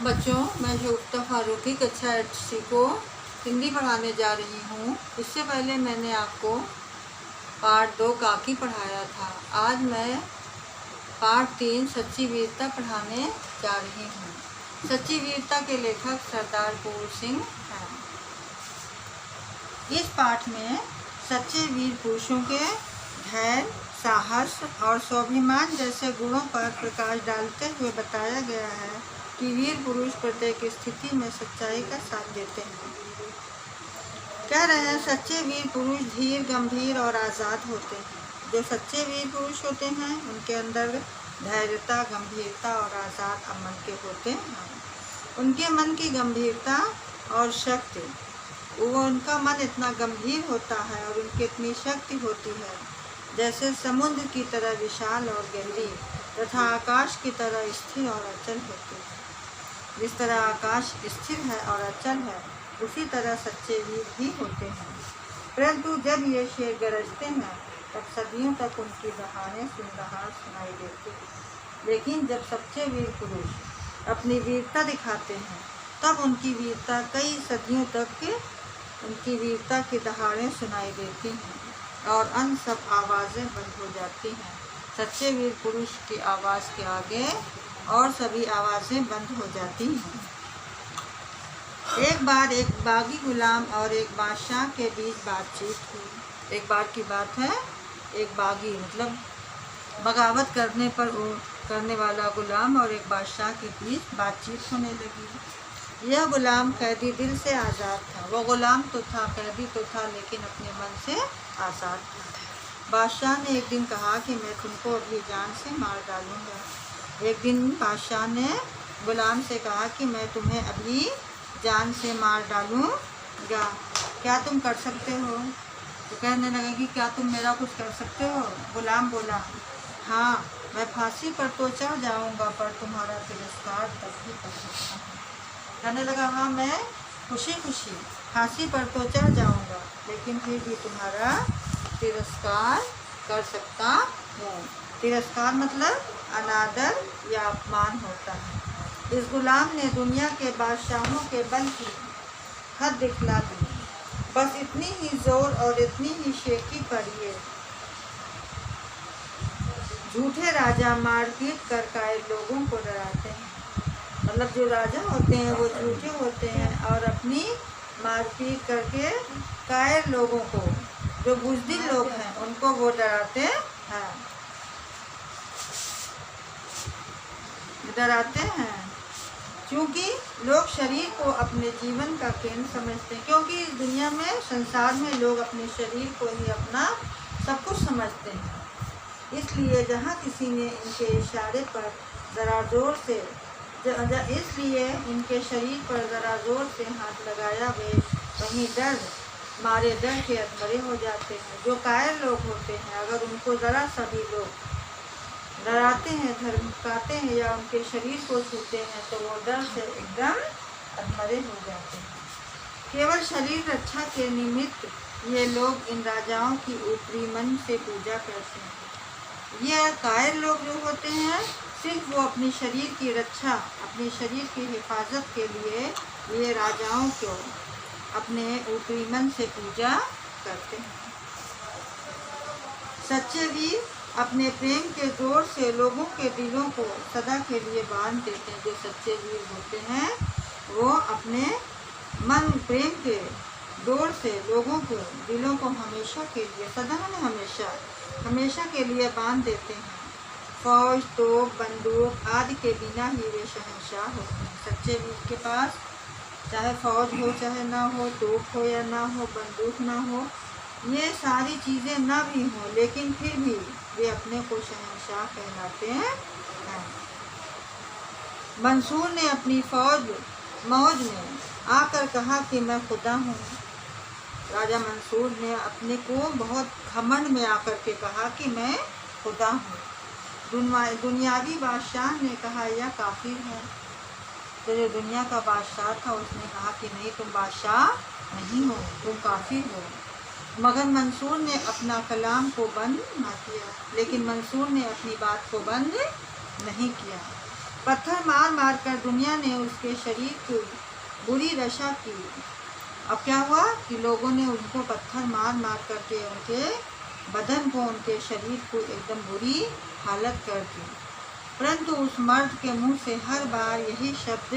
बच्चों, मैं शगुफ्ता फारूकी कक्षा 8C को हिंदी पढ़ाने जा रही हूँ। इससे पहले मैंने आपको पार्ट 2 काकी पढ़ाया था। आज मैं पार्ट 3 सच्ची वीरता पढ़ाने जा रही हूँ। सच्ची वीरता के लेखक सरदार पूर सिंह हैं। इस पाठ में सच्चे वीर पुरुषों के धैर्य, साहस और स्वाभिमान जैसे गुणों पर प्रकाश डालते हुए बताया गया है कि वीर पुरुष प्रत्येक स्थिति में सच्चाई का साथ देते हैं। कह रहे हैं सच्चे वीर पुरुष धीर, गंभीर और आज़ाद होते हैं। जो सच्चे वीर पुरुष होते हैं उनके अंदर धैर्यता, गंभीरता और आज़ाद मन के होते हैं। उनके मन की गंभीरता और शक्ति, उनका मन इतना गंभीर होता है और उनकी इतनी शक्ति होती है जैसे समुद्र की तरह विशाल और गहरी तथा आकाश की तरह स्थिर और अचल होती है। जिस तरह आकाश स्थिर है और अचल है, उसी तरह सच्चे वीर भी होते हैं। परंतु जब ये शेर गरजते हैं तब सदियों तक उनकी दहाड़ें सुनाई देती हैं। लेकिन जब सच्चे वीर पुरुष अपनी वीरता दिखाते हैं तब उनकी वीरता कई सदियों तक उनकी वीरता की दहाड़ें सुनाई देती हैं और अन्य सब आवाज़ें बंद हो जाती हैं। सच्चे वीर पुरुष की आवाज़ के आगे और सभी आवाज़ें बंद हो जाती हैं। एक बार एक बागी गुलाम और एक बादशाह के बीच बातचीत हुई। एक बार की बात है, एक बागी मतलब बगावत करने वाला गुलाम और एक बादशाह के बीच बातचीत होने लगी। यह गुलाम कैदी दिल से आज़ाद था। वो गुलाम तो था, कैदी तो था, लेकिन अपने मन से आज़ाद था। बादशाह ने एक दिन कहा कि मैं तुमको अभी जान से मार डालूँगा। एक दिन बादशाह ने गुलाम से कहा कि मैं तुम्हें अभी जान से मार डालूँगा, क्या तुम कर सकते हो? तो कहने लगा कि क्या तुम मेरा कुछ कर सकते हो? गुलाम बोला, हाँ, मैं फांसी पर तो चढ़ जाऊँगा, पर तुम्हारा तिरस्कार तब भी कर सकता हूँ। कहने लगा, हाँ, मैं खुशी खुशी फांसी पर तो चढ़ जाऊँगा, लेकिन फिर भी तुम्हारा तिरस्कार कर सकता हूँ। तिरस्कार मतलब अनादर या अपमान होता है। इस गुलाम ने दुनिया के बादशाहों के बल की हद दिखला दी। बस इतनी ही जोर और इतनी ही शेखी पर ये झूठे राजा मारपीट कर कायर लोगों को डराते हैं। मतलब जो राजा होते हैं वो झूठे होते हैं और अपनी मारपीट करके कायर लोगों को, जो बुज़दिल लोग हैं, उनको वो डराते हैं। क्योंकि लोग शरीर को अपने जीवन का केंद्र समझते हैं। क्योंकि इस दुनिया में, संसार में लोग अपने शरीर को ही अपना सब कुछ समझते हैं। इसलिए जहाँ किसी ने इनके इशारे पर ज़रा जोर से इसलिए इनके शरीर पर ज़रा जोर से हाथ लगाया, वे वहीं डर के अधमरे हो जाते हैं। जो कायर लोग होते हैं, अगर उनको ज़रा सभी लोग डराते हैं, धमकाते हैं या उनके शरीर को छूते हैं तो वो डर से एकदम अधमरे हो जाते हैं। केवल शरीर रक्षा के निमित्त ये लोग इन राजाओं की ऊपरी मन से पूजा करते हैं। ये कायर लोग जो होते हैं, सिर्फ वो अपनी शरीर की रक्षा, अपने शरीर की हिफाजत के लिए ये राजाओं को अपने ऊपरी मन से पूजा करते हैं। सच्चे वीर अपने प्रेम के जोर से लोगों के दिलों को सदा के लिए बांध देते हैं। जो सच्चे वीर होते हैं वो अपने प्रेम के जोर से लोगों के दिलों को हमेशा के लिए, सदा में हमेशा के लिए बांध देते हैं। फौज, तोप, बंदूक आदि के बिना ही वे शहंशाह होते हैं। सच्चे वीर के पास चाहे फौज हो चाहे ना हो, तोप हो या ना हो, बंदूक ना हो, ये सारी चीज़ें ना भी हों, लेकिन फिर भी वे अपने को शहंशाह कहलाते हैं। मंसूर ने अपनी मौज में आकर कहा कि मैं खुदा हूँ। राजा मंसूर ने अपने को बहुत घमंड में आकर के कहा कि मैं खुदा हूँ। दुनियावी बादशाह ने कहा यह काफिर है। तो जो दुनिया का बादशाह था उसने कहा कि नहीं, तुम बादशाह नहीं हो, तुम काफिर हो। मगर मंसूर ने अपना कलाम को बंद ना किया, लेकिन मंसूर ने अपनी बात को बंद नहीं किया। पत्थर मार मार कर दुनिया ने उसके शरीर की बुरी दशा की। अब क्या हुआ कि लोगों ने उनको पत्थर मार मार करके उनके बदन को, उनके शरीर को एकदम बुरी हालत कर दी। परंतु उस मर्द के मुंह से हर बार यही शब्द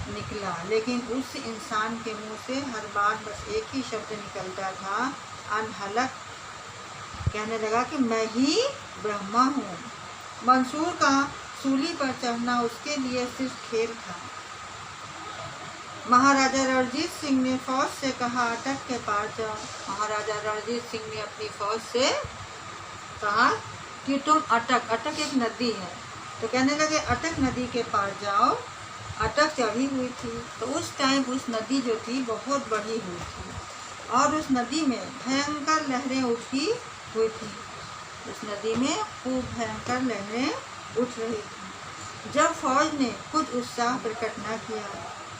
निकला, लेकिन उस इंसान के मुंह से हर बार बस एक ही शब्द निकलता था, अनहलक। कहने लगा कि मैं ही ब्रह्मा हूँ। मंसूर का सूली पर चढ़ना उसके लिए सिर्फ खेल था। महाराजा रणजीत सिंह ने फौज से कहा, अटक के पार जाओ। महाराजा रणजीत सिंह ने अपनी फौज से कहा कि तुम अटक, अटक एक नदी है, तो कहने लगे अटक नदी के पार जाओ। अटक चढ़ी हुई थी, तो उस टाइम उस नदी जो थी बहुत बढ़ी हुई थी और उस नदी में भयंकर लहरें उठी हुई थी। उस नदी में खूब भयंकर लहरें उठ रही थी। जब फौज ने कुछ उत्साह प्रकट न किया,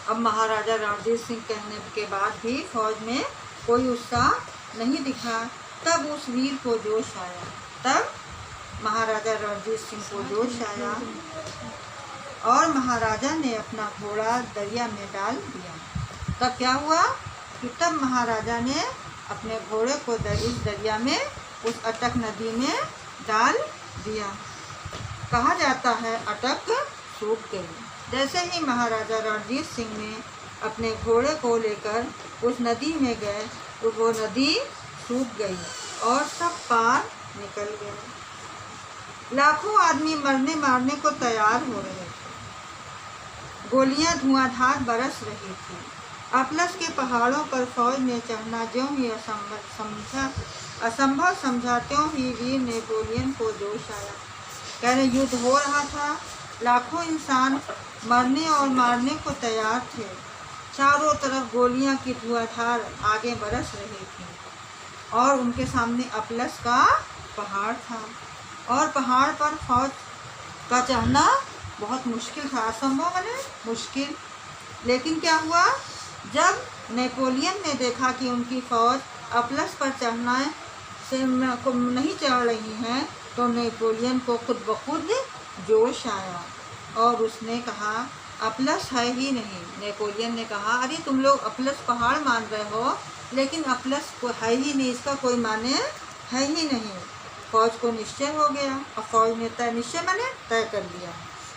अब महाराजा रणजीत सिंह कहने के बाद भी फौज में कोई उत्साह नहीं दिखा, तब उस वीर को जोश आया। तब महाराजा रणजीत सिंह को जोश आया और महाराजा ने अपना घोड़ा दरिया में डाल दिया। तब क्या हुआ कि तब महाराजा ने अपने घोड़े को इस दरिया में, उस अटक नदी में डाल दिया। कहा जाता है अटक सूख गई। जैसे ही महाराजा रणजीत सिंह ने अपने घोड़े को लेकर उस नदी में गए, तो वो नदी सूख गई और सब पार निकल गए। लाखों आदमी मरने मारने को तैयार हो रहे थे। गोलियां धुआंधार बरस रही थी। अतलस के पहाड़ों पर फौज ने चढ़ना ज्यों ही असंभव समझा, त्यों ही वीर नेपोलियन को जोश आया। कह रहे युद्ध हो रहा था, लाखों इंसान मरने और मारने को तैयार थे। चारों तरफ गोलियां की धुआंधार आगे बरस रही थी और उनके सामने अतलस का पहाड़ था और पहाड़ पर फौज का चढ़ना बहुत मुश्किल था, असंभव माने मुश्किल। लेकिन क्या हुआ, जब नेपोलियन ने देखा कि उनकी फौज अतलस पर चढ़ना से नहीं चढ़ रही है, तो नेपोलियन को खुद ब खुद जोश आया और उसने कहा अतलस है ही नहीं। नेपोलियन ने कहा, अरे तुम लोग अतलस पहाड़ मान रहे हो, लेकिन अतलस को है ही नहीं, इसका कोई माने है ही नहीं। फौज को निश्चय हो गया और फौज ने निश्चय माने तय कर लिया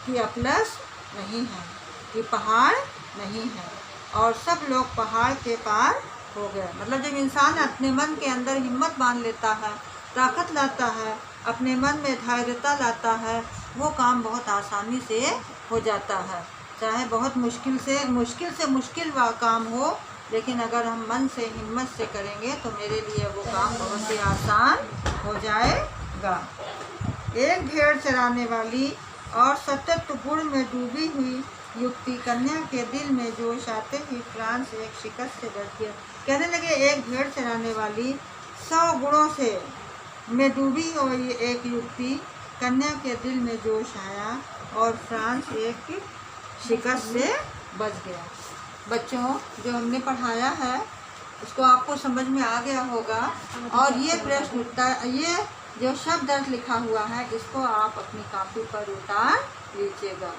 कि अतलस नहीं है, कि पहाड़ नहीं है, और सब लोग पहाड़ के पार हो गए। मतलब जब इंसान अपने मन के अंदर हिम्मत बांध लेता है, ताकत लाता है, अपने मन में धैर्यता लाता है, वो काम बहुत आसानी से हो जाता है। चाहे बहुत मुश्किल से मुश्किल काम हो, लेकिन अगर हम मन से हिम्मत से करेंगे तो मेरे लिए वो काम बहुत ही आसान हो जाएगा। एक भेड़ चराने वाली और सतत गुण में डूबी हुई युक्ति कन्या के दिल में जोश आते ही फ्रांस एक शिकस्त से बच गया। कहने लगे एक भेड़ चराने वाली 100 गुणों से में डूबी हुई एक युक्ति कन्या के दिल में जोश आया और फ्रांस एक शिकस्त से बच गया। बच्चों, जो हमने पढ़ाया है उसको आपको समझ में आ गया होगा, और ये प्रश्न उत्तर, ये जो शब्द अर्थ लिखा हुआ है, इसको आप अपनी कॉपी पर उतार लीजिएगा।